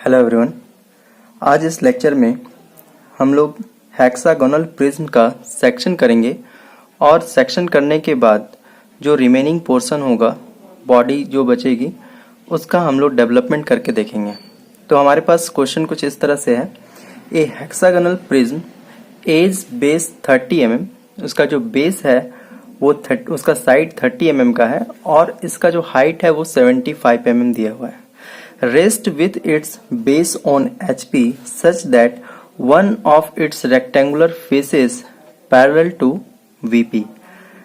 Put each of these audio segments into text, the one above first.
Hello everyone. आज इस lecture में हम लोग हेक्सागोनल प्रिज्म का सेक्शन करेंगे और सेक्शन करने के बाद जो रिमेनिंग पोर्शन होगा, बॉडी जो बचेगी, उसका हम लोग डेवलपमेंट करके देखेंगे। तो हमारे पास क्वेश्चन कुछ इस तरह से है। A hexagonal prism as base 30 mm, उसका जो बेस है वो उसका साइड 30 mm का है और इसका जो हाइट है वो 75 mm दिया हुआ है। Rest with its base on HP such that one of its rectangular faces parallel to VP।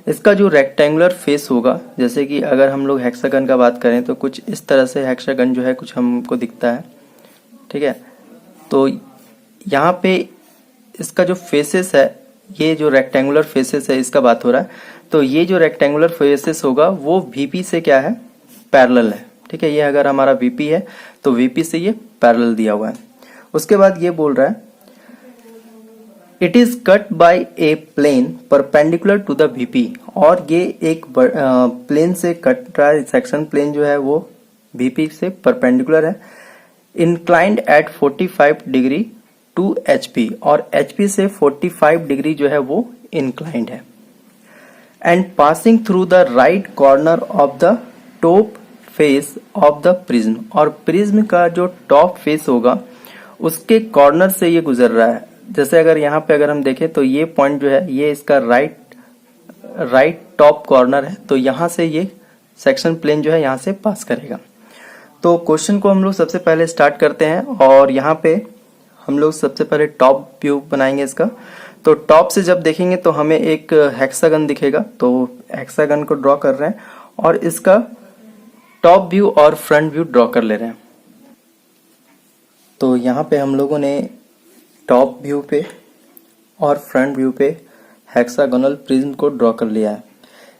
इसका जो रेक्टेंगुलर फेस होगा, जैसे कि अगर हम लोग हेक्सागन का बात करें तो कुछ इस तरह से हेक्सागन जो है कुछ हमको दिखता है, ठीक है। तो यहाँ पे इसका जो फेसेस है, ये जो रेक्टेंगुलर फेसेस है इसका बात हो रहा है। तो ये जो रेक्टेंगुलर फेसेस होगा वो VP से क्या है, पैरेलल है, ठीक है। ये अगर हमारा VP है तो VP से ये पैरेलल दिया हुआ है। उसके बाद ये बोल रहा है it is cut by a plane perpendicular to the VP, और ये एक प्लेन से कट रहा है। सेक्शन प्लेन जो है वो VP से परपेंडिकुलर है। Inclined at 45 degree to HP, और HP से 45 डिग्री जो है वो इंक्लाइंड है। And passing through the right corner of the top face of the prism, और प्रिज्म का जो टॉप फेस होगा उसके कॉर्नर से ये गुजर रहा है। जैसे अगर यहाँ पे अगर हम देखें तो ये पॉइंट जो है ये इसका राइट टॉप कॉर्नर है, तो यहाँ से ये सेक्शन प्लेन जो है यहाँ से पास करेगा। तो क्वेश्चन को हम लोग सबसे पहले स्टार्ट करते हैं और यहाँ पे हम लोग सबसे पहले टॉप व्यू बनाएंगे इसका। तो टॉप से जब देखेंगे तो हमें एक हेक्सागन दिखेगा, तो हेक्सागन को ड्रॉ कर रहे हैं और इसका टॉप व्यू और फ्रंट व्यू ड्रॉ कर ले रहे हैं। तो यहाँ पे हम लोगों ने टॉप व्यू पे और फ्रंट व्यू पे हेक्सागोनल प्रिज्म को ड्रॉ कर लिया है।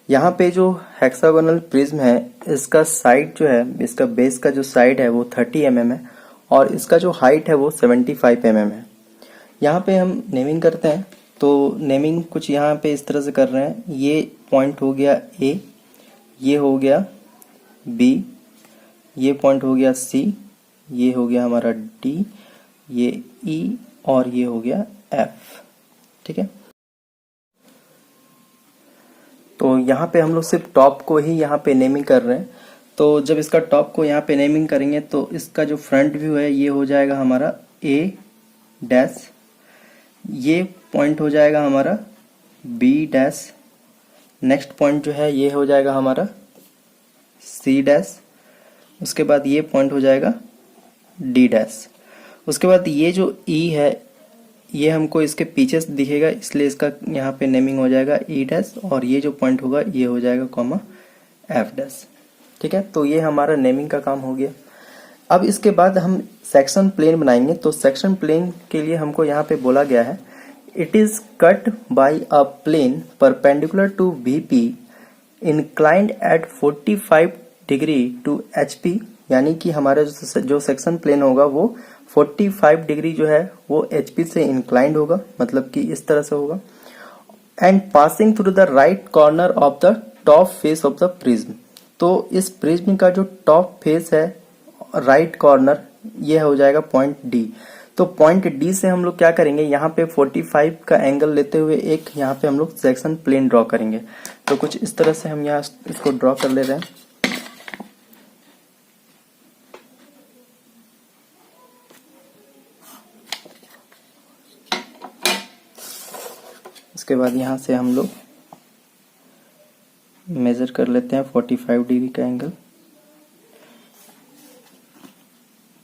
यहाँ पे जो हेक्सागोनल प्रिज्म है इसका साइड जो है, इसका बेस का जो साइड है वो 30 mm है और इसका जो हाइट है वो 75 mm है। यहाँ पे हम नेमिंग करते हैं, तो नेमिंग कुछ यहाँ पे इस तरह से कर रहे हैं। ये पॉइंट हो गया A, ये हो गया B, ये पॉइंट हो गया C, ये हो गया हमारा D, ये E और ये हो गया F, ठीक है। तो यहाँ पे हम लोग सिर्फ टॉप को ही यहाँ पे नेमिंग कर रहे हैं। तो जब इसका टॉप को यहाँ पे नेमिंग करेंगे तो इसका जो फ्रंट व्यू है ये हो जाएगा हमारा A डैश, ये पॉइंट हो जाएगा हमारा B डैश, नेक्स्ट पॉइंट जो है ये हो जाएगा हमारा C डैश, उसके बाद ये पॉइंट हो जाएगा D डैश। उसके बाद ये जो E है ये हमको इसके पीछे से दिखेगा, इसलिए इसका यहाँ पे नेमिंग हो जाएगा E डैश, और ये जो पॉइंट होगा ये हो जाएगा कॉमा F डैश, ठीक है। तो ये हमारा नेमिंग का काम हो गया। अब इसके बाद हम सेक्शन प्लेन बनाएंगे। तो सेक्शन प्लेन के लिए हमको यहाँ पे बोला गया है it is cut by a plane perpendicular to VP inclined at 45 degree to HP, यानी कि हमारा जो सेक्शन प्लेन होगा वो 45 डिग्री जो है वो HP से इंक्लाइंड होगा, मतलब कि इस तरह से होगा। And passing through the right corner of the top face of the prism, तो इस प्रिज्म का जो टॉप फेस है राइट कॉर्नर ये हो जाएगा पॉइंट D। तो पॉइंट D से हम लोग क्या करेंगे, यहाँ पे 45 का एंगल लेते हुए एक यहाँ पे हम लोग सेक्शन प्लेन ड्रॉ करेंगे। तो कुछ इस तरह से हम यहाँ इसको ड्रॉ कर ले रहे हैं। इसके बाद यहाँ से हम लोग मेजर कर लेते हैं 45 डिग्री का एंगल।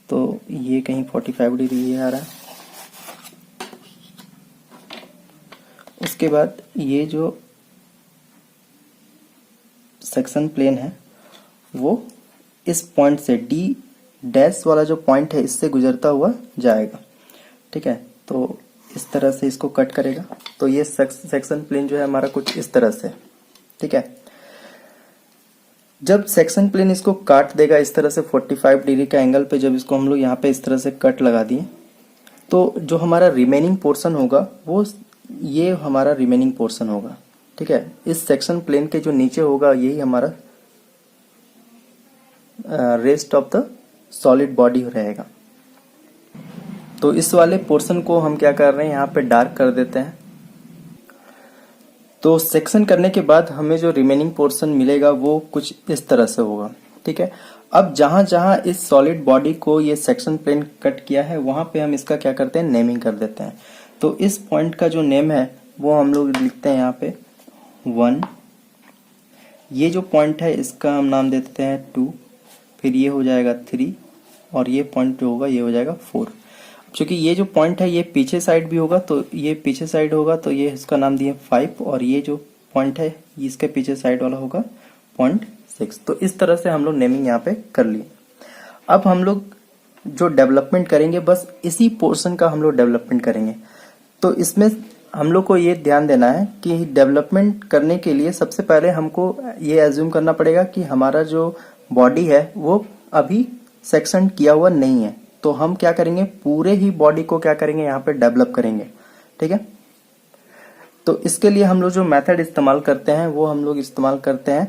तो ये कहीं 45 डिग्री ये आ रहा है। उसके बाद ये जो सेक्शन प्लेन है वो इस पॉइंट से D डैश वाला जो पॉइंट है इससे गुजरता हुआ जाएगा, ठीक है। तो इस तरह से इसको कट करेगा। तो ये सेक्शन प्लेन जो है हमारा कुछ इस तरह से, ठीक है। जब सेक्शन प्लेन इसको काट देगा इस तरह से 45 डिग्री का एंगल पे, जब इसको हम लोग यहाँ पे इस तरह से कट लगा दिए तो जो हमारा रिमेनिंग पोर्शन होगा वो ये हमारा रिमेनिंग पोर्शन होगा, ठीक है। इस सेक्शन प्लेन के जो नीचे होगा यही हमारा rest of the solid body रहेगा। तो इस वाले पोर्शन को हम क्या कर रहे हैं, यहाँ पे डार्क कर देते हैं। तो सेक्शन करने के बाद हमें जो रिमेनिंग पोर्शन मिलेगा वो कुछ इस तरह से होगा, ठीक है। अब जहां जहां इस सॉलिड बॉडी को ये सेक्शन प्लेन कट किया है वहां पे हम इसका क्या करते हैं, नेमिंग कर देते हैं। तो इस पॉइंट का जो नेम है वो हम लोग लिखते हैं यहाँ पे 1। ये जो पॉइंट है इसका हम नाम दे देते हैं 2, फिर ये हो जाएगा 3 और ये पॉइंट जो होगा ये हो जाएगा 4। क्योंकि ये जो पॉइंट है ये पीछे साइड भी होगा तो ये पीछे साइड होगा तो ये इसका नाम दिए 5 और ये जो पॉइंट है इसके पीछे साइड वाला होगा 0.6। तो इस तरह से हम लोग नेमिंग यहाँ पे कर लिए। अब हम लोग जो डेवलपमेंट करेंगे बस इसी पोर्शन का हम लोग डेवलपमेंट करेंगे। तो इसमें हम लोग को ये ध्यान देना है कि डेवलपमेंट करने के लिए सबसे पहले हमको ये एज्यूम करना पड़ेगा कि हमारा जो बॉडी है वो अभी सेक्शन किया हुआ नहीं है। तो हम क्या करेंगे, पूरे ही बॉडी को क्या करेंगे यहाँ पे डेवलप करेंगे, ठीक है। तो इसके लिए हम लोग जो मेथड इस्तेमाल करते हैं वो हम लोग इस्तेमाल करते हैं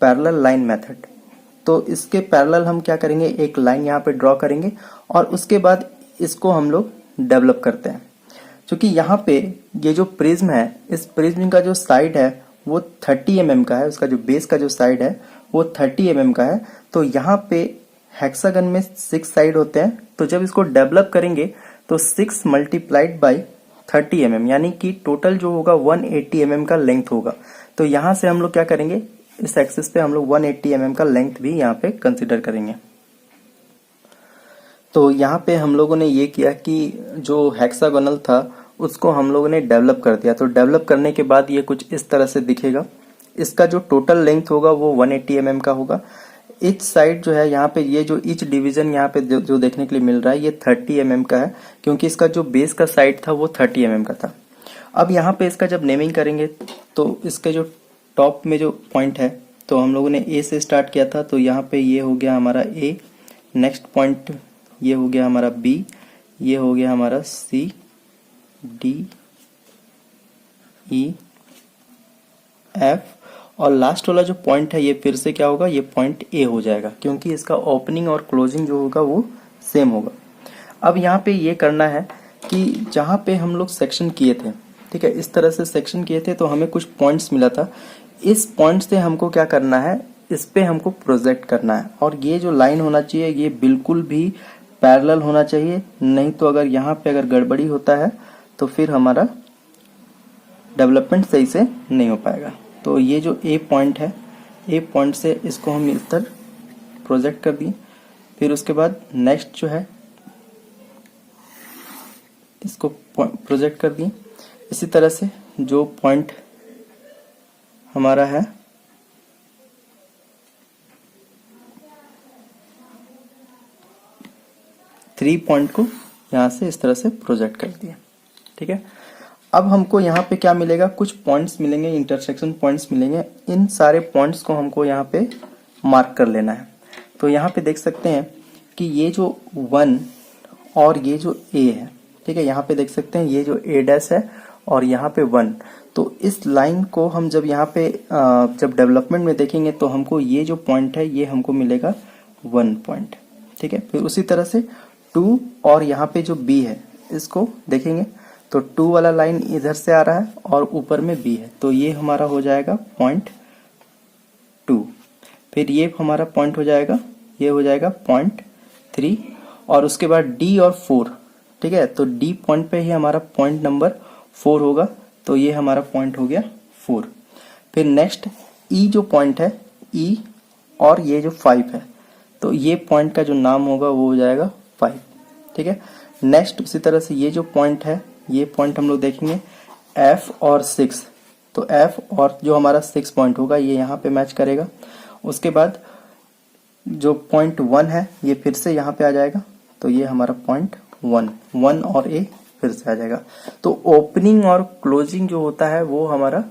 पैरेलल लाइन मेथड। तो इसके पैरेलल हम क्या करेंगे, एक लाइन यहाँ पे ड्रॉ करेंगे और उसके बाद इसको हम लोग डेवलप करते हैं। क्योंकि यहाँ पे ये जो प्रिज्म है, इस प्रिज्म का जो साइड है वो 30 mm का है, उसका जो बेस का जो साइड है वो 30 mm का है। तो यहाँ पे हेक्सागन में 6 साइड होते हैं। तो जब इसको डेवलप करेंगे तो 6 × 30 mm यानी कि टोटल जो होगा 180 mm का लेंथ होगा। तो यहाँ से हम लोग क्या करेंगे, इस एक्सिस पे हम लोग 180 mm का लेंथ भी यहाँ पे कंसिडर करेंगे। तो यहाँ पे हम लोगों ने ये किया कि जो हेक्सागोनल था उसको हम लोगों ने डेवलप कर दिया। तो डेवलप करने के बाद ये कुछ इस तरह से दिखेगा। इसका जो टोटल लेंथ होगा वो 180 mm का होगा। ईच साइड जो है यहाँ पे ये जो ईच डिवीजन यहाँ पे जो देखने के लिए मिल रहा है ये 30 mm का है, क्योंकि इसका जो बेस का साइड था वो 30 mm का था। अब यहाँ पे इसका जब नेमिंग करेंगे तो इसके जो टॉप में जो पॉइंट है, तो हम लोगों ने ए से स्टार्ट किया था, तो यहाँ पे ये हो गया हमारा ए। नेक्स्ट पॉइंट ये हो गया हमारा बी, ये हो गया हमारा सी, डी, ई, एफ और लास्ट वाला जो पॉइंट है ये फिर से क्या होगा, ये पॉइंट ए हो जाएगा, क्योंकि इसका ओपनिंग और क्लोजिंग जो होगा वो सेम होगा। अब यहाँ पे ये करना है कि जहाँ पे हम लोग सेक्शन किए थे, ठीक है, इस तरह से सेक्शन किए थे तो हमें कुछ पॉइंट्स मिला था। इस पॉइंट से हमको क्या करना है, इस पे हमको प्रोजेक्ट करना है और ये जो लाइन होना चाहिए ये बिल्कुल भी पैरेलल होना चाहिए, नहीं तो अगर यहाँ पे अगर गड़बड़ी होता है तो फिर हमारा डेवलपमेंट सही से नहीं हो पाएगा। तो ये जो ए पॉइंट है, ए पॉइंट से इसको हम इस तरह प्रोजेक्ट कर दिए। फिर उसके बाद नेक्स्ट जो है इसको प्रोजेक्ट कर दिए। इसी तरह से जो पॉइंट हमारा है थ्री पॉइंट को यहाँ से इस तरह से प्रोजेक्ट कर दिया, ठीक है। अब हमको यहाँ पे क्या मिलेगा, कुछ पॉइंट्स मिलेंगे, इंटरसेक्शन पॉइंट्स मिलेंगे। इन सारे पॉइंट्स को हमको यहाँ पे मार्क कर लेना है। तो यहाँ पे देख सकते हैं कि ये जो 1 और ये जो ए है, ठीक है, यहाँ पे देख सकते हैं ये जो ए डैश है और यहाँ पे 1। तो इस लाइन को हम जब यहाँ पे जब डेवलपमेंट में देखेंगे तो हमको ये जो पॉइंट है ये हमको मिलेगा 1 पॉइंट, ठीक है। फिर उसी तरह से 2 और यहाँ पे जो बी है इसको देखेंगे तो 2 वाला लाइन इधर से आ रहा है और ऊपर में बी है, तो ये हमारा हो जाएगा 0.2। फिर ये हमारा पॉइंट हो जाएगा, ये हो जाएगा 0.3 और उसके बाद डी और 4, ठीक है। तो डी पॉइंट पे ही हमारा पॉइंट नंबर 4 होगा, तो ये हमारा पॉइंट हो गया 4। फिर नेक्स्ट ई जो पॉइंट है, ई और ये जो 5 है, तो ये पॉइंट का जो नाम होगा वो हो जाएगा 5, ठीक है। नेक्स्ट उसी तरह से ये जो पॉइंट है, ये पॉइंट हम लोग देखेंगे F और 6, तो F और जो हमारा 6 पॉइंट होगा ये यहाँ पे मैच करेगा। उसके बाद जो पॉइंट 1 है ये फिर से यहाँ पे आ जाएगा, तो ये हमारा पॉइंट 1 और A फिर से आ जाएगा। तो ओपनिंग और क्लोजिंग जो होता है वो हमारा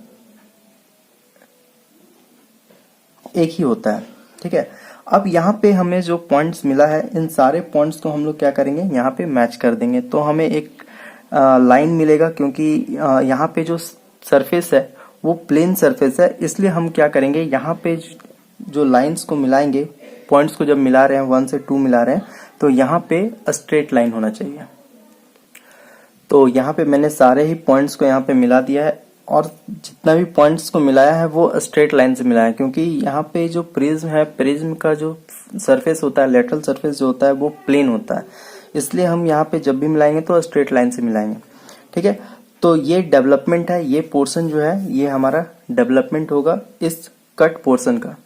एक ही होता है, ठीक है। अब यहाँ पे हमें जो पॉइंट्स मिला है इन सारे पॉइंट्स को हम लोग क्या करेंगे, यहाँ पे मैच कर देंगे, तो हमें एक लाइन मिलेगा। क्योंकि यहाँ पे जो सरफेस है वो प्लेन सरफेस है, इसलिए हम क्या करेंगे, यहाँ पे जो लाइंस को मिलाएंगे, पॉइंट्स को जब मिला रहे हैं 1 से 2 मिला रहे हैं, तो यहाँ पे स्ट्रेट लाइन होना चाहिए, तो यहाँ पे मैंने सारे ही पॉइंट्स को यहाँ पे मिला दिया है, और जितना भी पॉइंट्स को मिलाया है वो स्ट्रेट लाइन से मिलाया है, क्योंकि यहाँ पे जो प्रिज्म है, प्रिज्म का जो सरफेस होता है, लेटरल सरफेस जो होता है वो प्लेन होता है, इसलिए हम यहाँ पे जब भी मिलाएंगे तो स्ट्रेट लाइन से मिलाएंगे। ठीक है, तो ये डेवलपमेंट है, ये पोर्शन जो है ये हमारा डेवलपमेंट होगा इस कट पोर्शन का।